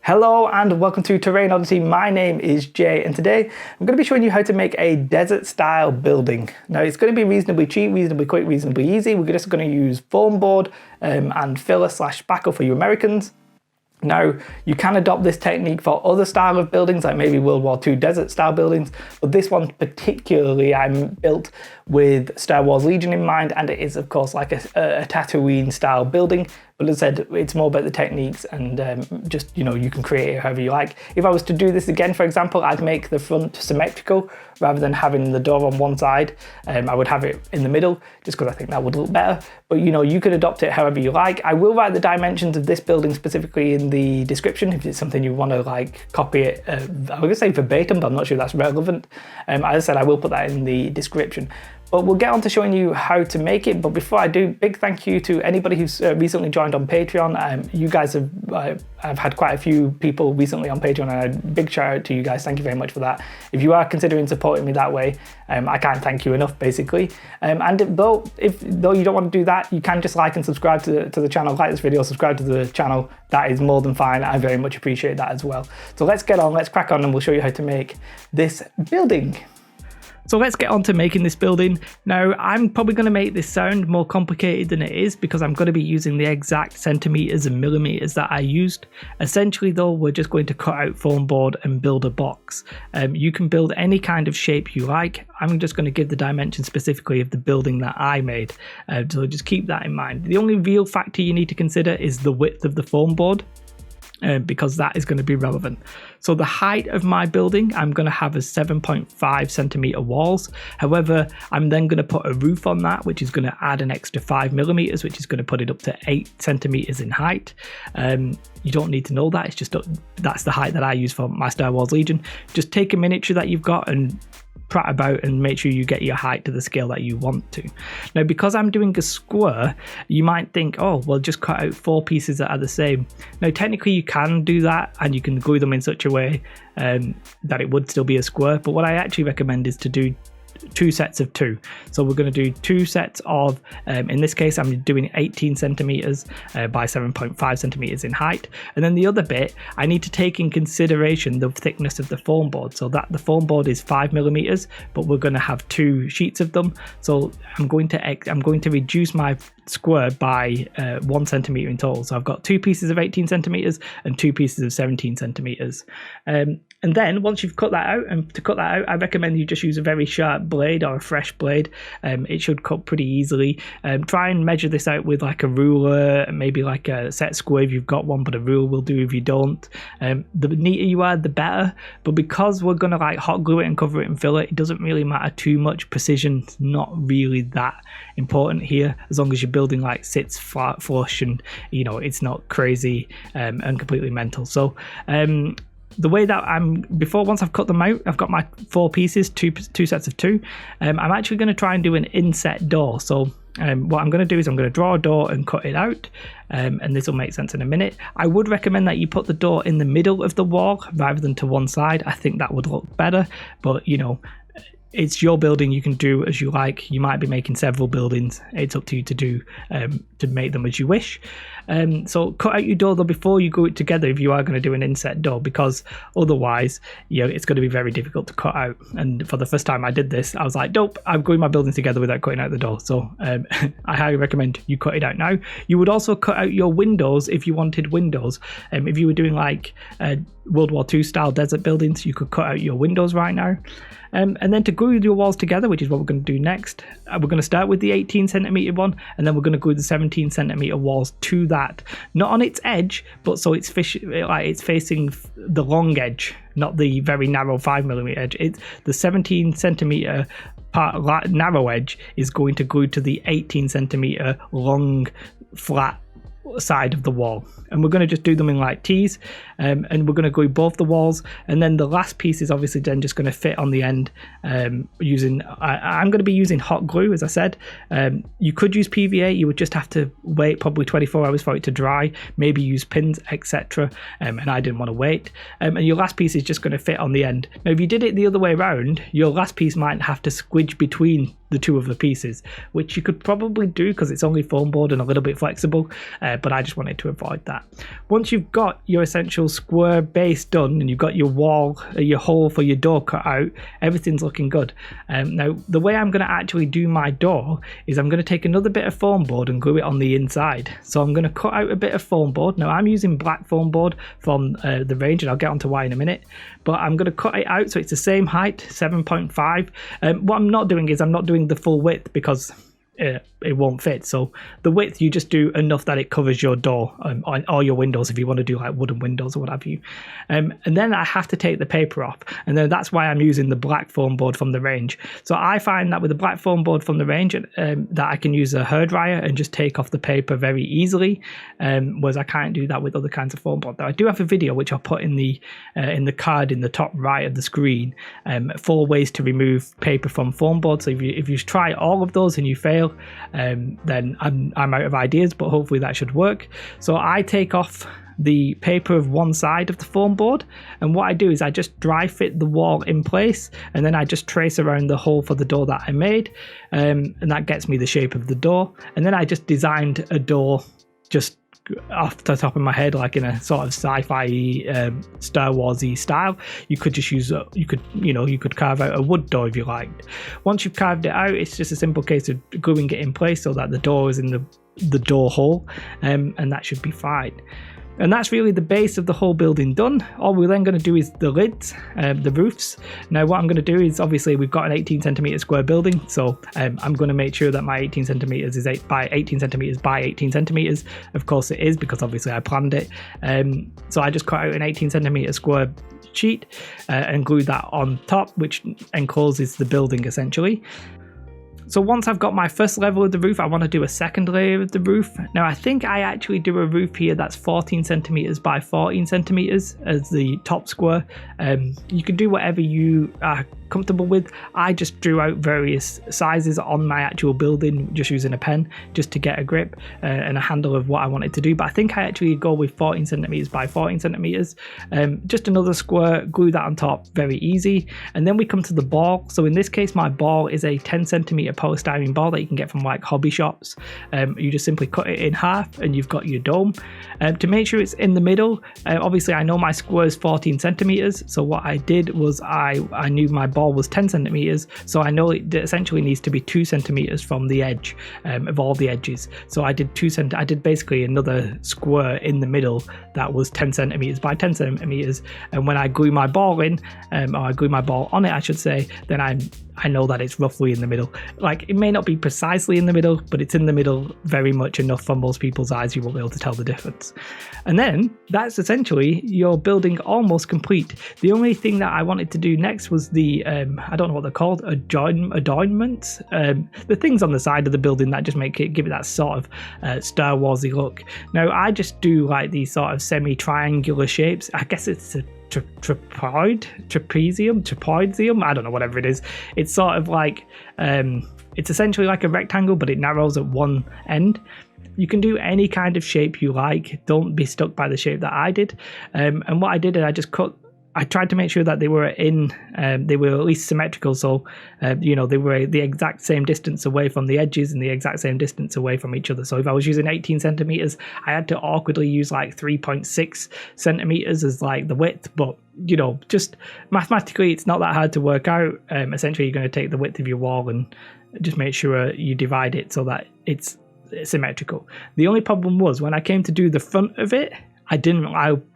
Hello and welcome to Terrain Odyssey. My name is Jay and today I'm going to be showing you how to make a desert style building. Now it's going to be reasonably cheap, reasonably quick, reasonably easy. We're just going to use foam board and filler / spackle for you Americans. Now, you can adopt this technique for other style of buildings, like maybe World War II desert style buildings, but this one particularly I'm built with Star Wars Legion in mind, and it is of course like a Tatooine style building. But as I said, it's more about the techniques and just, you can create it however you like. If I was to do this again, for example, I'd make the front symmetrical rather than having the door on one side. I would have it in the middle just because I think that would look better. But you could adopt it however you like. I will write the dimensions of this building specifically in the description if it's something you want to like copy it. I was going to say verbatim, but I'm not sure that's relevant. As I said, I will put that in the description. But we'll get on to showing you how to make it. But before I do, big thank you to anybody who's recently joined on Patreon. You guys have, I've had quite a few people recently on Patreon, and a big shout out to you guys. Thank you very much for that. If you are considering supporting me that way, I can't thank you enough, basically. And though you don't want to do that, you can just like and subscribe to the channel, like this video, subscribe to the channel. That is more than fine. I very much appreciate that as well. So let's get on, let's crack on, and we'll show you how to make this building. So let's get on to making this building. Now, I'm probably going to make this sound more complicated than it is because I'm going to be using the exact centimeters and millimeters that I used. Essentially though, we're just going to cut out foam board and build a box. You can build any kind of shape you like. I'm just going to give the dimension specifically of the building that I made. So just keep that in mind. The only real factor you need to consider is the width of the foam board. Because that is going to be relevant. So the height of my building, I'm going to have as 7.5 centimeter walls. However, I'm then going to put a roof on that, which is going to add an extra 5 millimeters, which is going to put it up to 8 centimeters in height. You don't need to know that. It's just that's the height that I use for my Star Wars Legion. Just take a miniature that you've got and prat about and make sure you get your height to the scale that you want to. Now, because I'm doing a square, you might think, oh, well, just cut out 4 pieces that are the same. Now, technically you can do that and you can glue them in such a way that it would still be a square. But what I actually recommend is to do 2 sets of 2. So we're going to do 2 sets of, in this case, I'm doing 18 centimeters by 7.5 centimeters in height. And then the other bit, I need to take in consideration the thickness of the foam board. So that the foam board is 5 millimeters, but we're going to have 2 sheets of them. So I'm going to reduce my square by 1 centimeter in total. So I've got 2 pieces of 18 centimeters and 2 pieces of 17 centimeters. And then once you've cut that out, and to cut that out, I recommend you just use a very sharp blade or a fresh blade. It should cut pretty easily. Try and measure this out with like a ruler, maybe like a set square if you've got one, but a ruler will do if you don't. The neater you are, the better. But because we're going to like hot glue it and cover it and fill it, it doesn't really matter too much. Precision's not really that important here, as long as your building like sits flat flush and it's not crazy and completely mental. So the way that once I've cut them out, I've got my 4 pieces, two sets of 2. I'm actually going to try and do an inset door. So what I'm going to do is I'm going to draw a door and cut it out, and this will make sense in a minute. I would recommend that you put the door in the middle of the wall rather than to one side. I think that would look better, but it's your building, you can do as you like. You might be making several buildings. It's up to you to do to make them as you wish. So cut out your door though before you glue it together if you are going to do an inset door, because otherwise it's going to be very difficult to cut out. And for the first time I did this, I was like, nope, I'm gluing my building together without cutting out the door. So I highly recommend you cut it out now. You would also cut out your windows if you wanted windows. If you were doing like World War II style desert buildings, you could cut out your windows right now. And then to glue your walls together, which is what we're going to do next, we're going to start with the 18 centimeter one, and then we're going to glue the 17 centimeter walls to that, not on its edge, but so it's facing the long edge, not the very narrow 5 millimeter edge. It's the 17 centimeter part narrow edge is going to glue to the 18 centimeter long flat side of the wall, and we're going to just do them in like T's, and we're going to glue both the walls, and then the last piece is obviously then just going to fit on the end using I'm going to be using hot glue, as I said. You could use PVA, you would just have to wait probably 24 hours for it to dry, maybe use pins, etc. And I didn't want to wait. And your last piece is just going to fit on the end. Now if you did it the other way around, your last piece might have to squidge between the two of the pieces, which you could probably do because it's only foam board and a little bit flexible, but I just wanted to avoid that. Once you've got your essential square base done and you've got your wall, your hole for your door cut out, everything's looking good. Now, the way I'm going to actually do my door is I'm going to take another bit of foam board and glue it on the inside. So I'm going to cut out a bit of foam board. Now, I'm using black foam board from the range, and I'll get onto why in a minute, but I'm going to cut it out so it's the same height, 7.5. What I'm not doing is I'm not doing the full width because it won't fit. So the width, you just do enough that it covers your door on all your windows if you want to do like wooden windows or what have you. And then I have to take the paper off, and then that's why I'm using the black foam board from the range. So I find that with the black foam board from the range that I can use a hairdryer and just take off the paper very easily, whereas I can't do that with other kinds of foam board. Now I do have a video which I'll put in the card in the top right of the screen, 4 ways to remove paper from foam board. So if you try all of those and you fail, then I'm out of ideas, but hopefully that should work. So I take off the paper of one side of the foam board, and what I do is I just dry fit the wall in place, and then I just trace around the hole for the door that I made, and that gets me the shape of the door. And then I just designed a door just off the top of my head, like in a sort of sci-fi Star Warsy style. You could just use you could carve out a wood door if you liked. Once you've carved it out, it's just a simple case of gluing it in place so that the door is in the door hole, and that should be fine. And that's really the base of the whole building done. All we're then going to do is the lids, the roofs. Now what I'm going to do is, obviously we've got an 18 centimeter square building, so I'm going to make sure that my 18 centimeters is by 18 centimeters by 18 centimeters. Of course it is, because obviously I planned it. So I just cut out an 18 centimeter square sheet and glued that on top, which encloses the building essentially. So once I've got my first level of the roof, I want to do a second layer of the roof. Now I think I actually do a roof here that's 14 centimeters by 14 centimeters as the top square. You can do whatever you are comfortable with. I just drew out various sizes on my actual building just using a pen, just to get a grip and a handle of what I wanted to do. But I think I actually go with 14 centimeters by 14 centimeters. Just another square, glue that on top, very easy. And then we come to the ball. So in this case, my ball is a 10 centimeter polystyrene ball that you can get from like hobby shops. You just simply cut it in half and you've got your dome. To make sure it's in the middle, obviously I know my square is 14 centimeters. So what I did was I knew my ball was 10 centimeters, so I know it essentially needs to be 2 centimeters from the edge of all the edges. So I did I did basically another square in the middle that was 10 centimeters by 10 centimeters. And when I glue my ball in, or I glue my ball on it, I should say, then I know that it's roughly in the middle. Like, it may not be precisely in the middle, but it's in the middle very much enough for most people's eyes. You will be able to tell the difference. And then that's essentially your building almost complete. The only thing that I wanted to do next was the I don't know what they're called, adornments, the things on the side of the building that just give it that sort of Star Warsy look. Now I just do like these sort of semi-triangular shapes. I guess it's a trapezium, I don't know, whatever it is. It's sort of like it's essentially like a rectangle, but it narrows at one end. You can do any kind of shape you like. Don't be stuck by the shape that I did. And what I did is I tried to make sure that they were at least symmetrical, so they were the exact same distance away from the edges and the exact same distance away from each other. So if I was using 18 centimeters, I had to awkwardly use like 3.6 centimeters as like the width, but just mathematically it's not that hard to work out. Essentially you're going to take the width of your wall and just make sure you divide it so that it's symmetrical. The only problem was when I came to do the front of it, I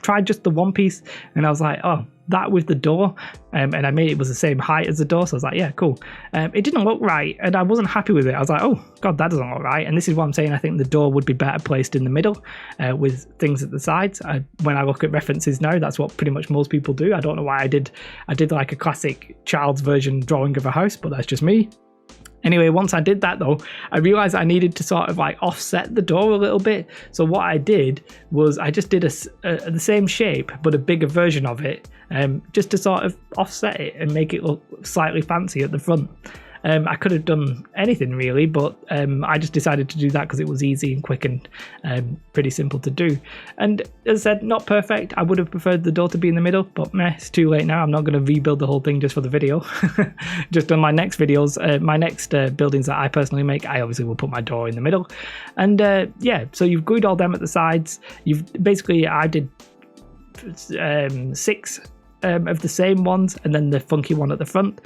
tried just the one piece and I was like, oh, that with the door, and I made it was the same height as the door, so I was like, yeah, cool. It didn't look right and I wasn't happy with it. I was like, oh god, that doesn't look right. And this is what I'm saying, I think the door would be better placed in the middle with things at the sides. When I look at references now, that's what pretty much most people do. I don't know why I did like a classic child's version drawing of a house, but that's just me. Anyway, once I did that though, I realized I needed to sort of like offset the door a little bit. So what I did was I just did the same shape, but a bigger version of it, just to sort of offset it and make it look slightly fancy at the front. I could have done anything really, but I just decided to do that because it was easy and quick and pretty simple to do. And as I said, not perfect. I would have preferred the door to be in the middle, but meh, it's too late now. I'm not going to rebuild the whole thing just for the video. Just on my next videos, my next buildings that I personally make, I obviously will put my door in the middle. And yeah, so you've glued all them at the sides. You've basically, I did 6 of the same ones, and then the funky one at the front.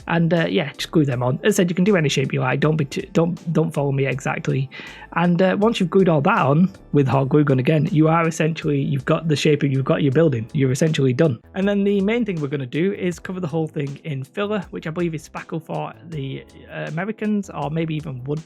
And yeah, just glue them on. As I said, you can do any shape you like. Don't follow me exactly. And once you've glued all that on with hot glue gun again, you are essentially, you've got the shape, you've got your building. You're essentially done. And then the main thing we're going to do is cover the whole thing in filler, which I believe is spackle for the Americans, or maybe even wood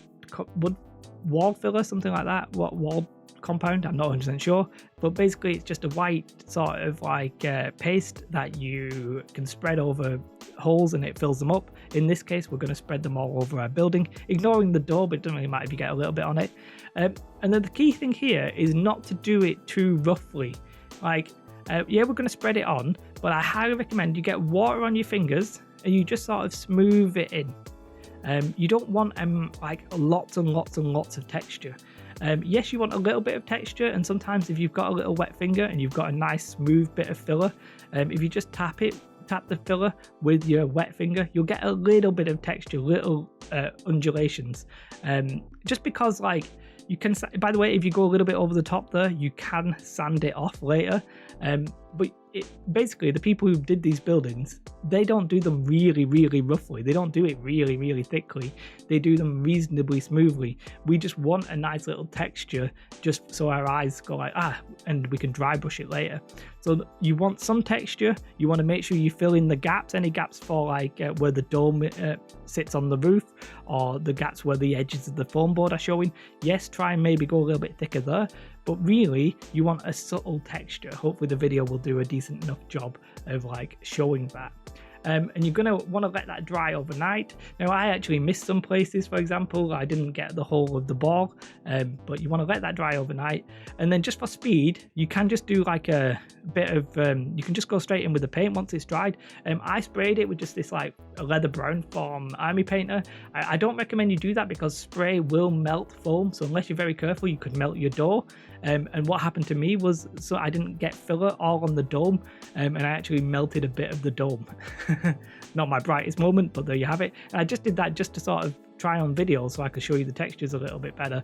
wall filler, something like that. What wall compound, I'm not 100% sure, but basically it's just a white sort of like paste that you can spread over holes and it fills them up. In this case, we're going to spread them all over our building, ignoring the door, but it doesn't really matter if you get a little bit on it. And then the key thing here is not to do it too roughly. Like, yeah, we're going to spread it on, but I highly recommend you get water on your fingers and you just sort of smooth it in. You don't want like lots and lots and lots of texture. Yes, you want a little bit of texture, and sometimes if you've got a little wet finger and you've got a nice smooth bit of filler, if you just tap the filler with your wet finger, you'll get a little bit of texture, little undulations. Just because, like, you can, by the way, if you go a little bit over the top there, you can sand it off later. But basically, the people who did these buildings, they don't do them really, really roughly. They don't do it really, really thickly. They do them reasonably smoothly. We just want a nice little texture, just so our eyes go like, and we can dry brush it later. So you want some texture. You want to make sure you fill in the gaps, any gaps for like where the dome sits on the roof, or the gaps where the edges of the foam board are showing. Yes, try and maybe go a little bit thicker there, but really you want a subtle texture. Hopefully the video will do a decent enough job of like showing that. And you're going to want to let that dry overnight. Now, I actually missed some places. For example, I didn't get the whole of the ball, but you want to let that dry overnight. And then just for speed, you can just do like a bit of, you can just go straight in with the paint once it's dried. I sprayed it with just this like a leather brown from Army Painter. I don't recommend you do that because spray will melt foam. So unless you're very careful, you could melt your door. And what happened to me was, so I didn't get filler all on the dome, and I actually melted a bit of the dome. Not my brightest moment, but there you have it. And I just did that just to sort of try on video so I could show you the textures a little bit better.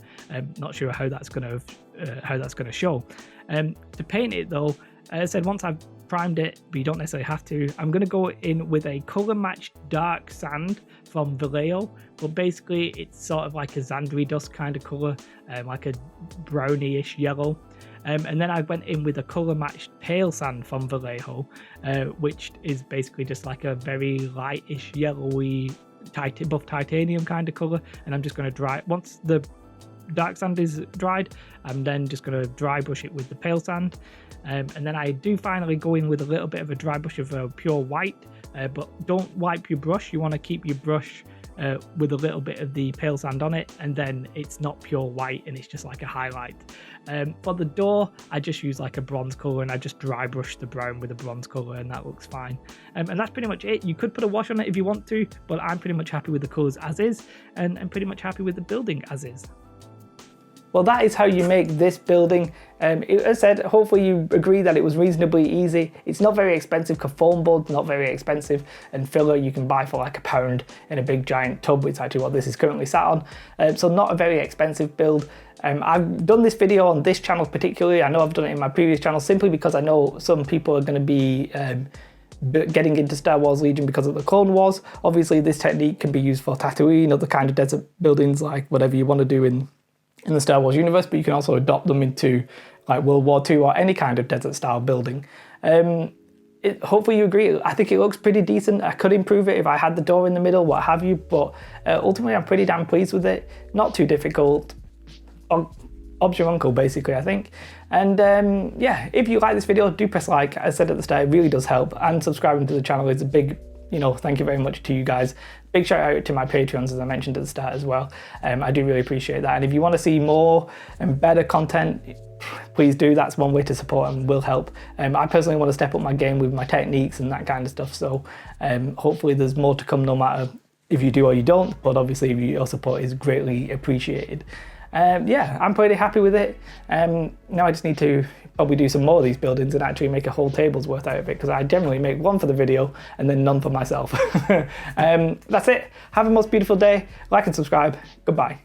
Not sure how that's going to show. To paint it though, as I said, once I've primed it, but you don't necessarily have to, I'm going to go in with a color matched dark sand from Vallejo, but basically it's sort of like a Zandri dust kind of color, like a brownie-ish yellow. And then I went in with a color matched pale sand from Vallejo, which is basically just like a very lightish yellowy buff titanium kind of color. And I'm just going to dry, once the dark sand is dried, I'm then just going to dry brush it with the pale sand. And then I do finally go in with a little bit of a dry brush of pure white, but don't wipe your brush. You want to keep your brush with a little bit of the pale sand on it, and then it's not pure white and it's just like a highlight. For the door, I just use like a bronze color and I just dry brush the brown with a bronze color, and that looks fine. And that's pretty much it. You could put a wash on it if you want to, but I'm pretty much happy with the colors as is, and I'm pretty much happy with the building as is. Well, that is how you make this building. As I said, hopefully you agree that it was reasonably easy. It's not very expensive because foam board's not very expensive, and filler you can buy for like £1 in a big giant tub, which is actually what this is currently sat on. So not a very expensive build. I've done this video on this channel particularly. I know I've done it in my previous channel simply because I know some people are going to be getting into Star Wars Legion because of the Clone Wars. Obviously this technique can be used for Tatooine, other kind of desert buildings, like whatever you want to do in the Star Wars universe, but you can also adopt them into like World War II or any kind of desert style building. Hopefully you agree. I think it looks pretty decent. I could improve it if I had the door in the middle, what have you, but ultimately I'm pretty damn pleased with it. Not too difficult. Ob's your uncle, basically, I think. And yeah, if you like this video, do press like. As I said at the start, it really does help, and subscribing to the channel is a big, thank you very much to you guys. Big shout out to my Patreons, as I mentioned at the start as well. I do really appreciate that. And if you want to see more and better content, please do. That's one way to support and will help. I personally want to step up my game with my techniques and that kind of stuff. So hopefully there's more to come, no matter if you do or you don't, but obviously your support is greatly appreciated. Yeah, I'm pretty happy with it. Now I just need to probably do some more of these buildings and actually make a whole table's worth out of it, because I generally make one for the video and then none for myself. That's it. Have a most beautiful day. Like and subscribe. Goodbye.